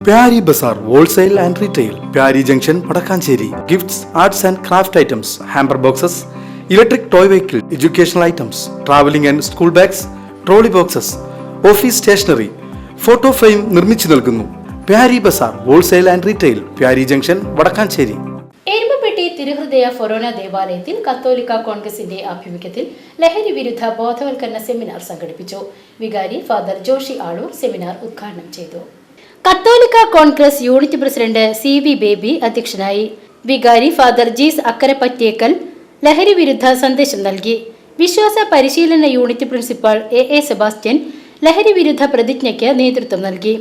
Pyari Bazaar Wholesale and Retail, Pyari Junction, Padakkancherry. Gifts, arts and craft items, hamper boxes, electric toy vehicle, educational items, traveling and school bags, trolley boxes, office stationery, photo frame നിർമ്മിച്ചു നൽകുന്നു. Pyari Bazaar Wholesale and Retail, Pyari Junction, Padakkancherry. Erumapetty തിരുഹൃദയ ഫൊറോന ദേവാലയത്തിൽ കത്തോലിക്ക കോൺഗ്രസിന്റെ ആഭിമുഖ്യത്തിൽ ലഹരി വിരുദ്ധ ബോധവൽക്കരണ seminar സംഘടിപ്പിച്ചു. വികാരി ഫാദർ ജോഷി ആളൂർ സെമിനാർ ഉദ്ഘാടനം ചെയ്തു. കത്തോലിക്ക Congress unit president CV baby അധ്യക്ഷനായി. വികാരി ഫാദർ ജീസ് അക്കരപ്പറ്റേക്കൽ ലഹരി വിരുദ്ധ സന്ദേശം നൽകി. വിശ്വാസ പരിശീലന യൂണിറ്റ് പ്രിൻസിപ്പൽ AA സെബാസ്റ്റ്യൻ ലഹരി വിരുദ്ധ പ്രതിജ്ഞയ്ക്ക് നേതൃത്വം നൽകി.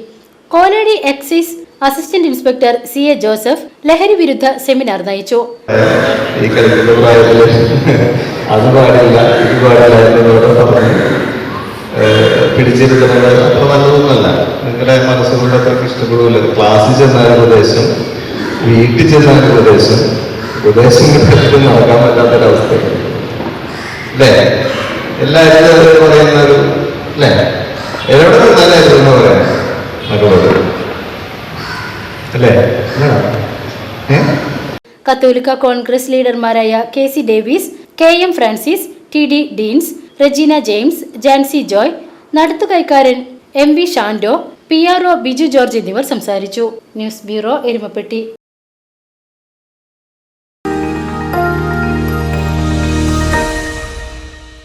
Koladi excise assistant inspector CA Joseph ലഹരി വിരുദ്ധ സെമിനാർ നയിച്ചു. പിടിച്ചിരുത്തുന്നത് അത്ര നല്ലതൊന്നുമല്ല. നിങ്ങളുടെ മനസ്സുകൊണ്ട് അത്രയ്ക്ക് ഇഷ്ടപ്പെടുന്നില്ല. ക്ലാസ്സിൽ ചെന്നാലും ഉപദേശം, വീട്ടിൽ ചെന്നാലും ഉപദേശം കിട്ടും നോക്കാൻ പറ്റാത്തൊരവസ്ഥ അല്ലേ? എല്ലാവരും പറയുന്ന ഒരു അല്ലേ, എവിടെ നിന്നാലും എന്ന് പറയാം മകളോട് അല്ലേ? കത്തോലിക്ക കോൺഗ്രസ് ലീഡർമാരായ KC Davis, KM Francis, TD Deens, Regina James, Jancy Joy, നടത്തുകൈക്കാരൻ MV Shando, PRO Biju George എന്നിവർ സംസാരിച്ചു. News bureau, Erumapetty.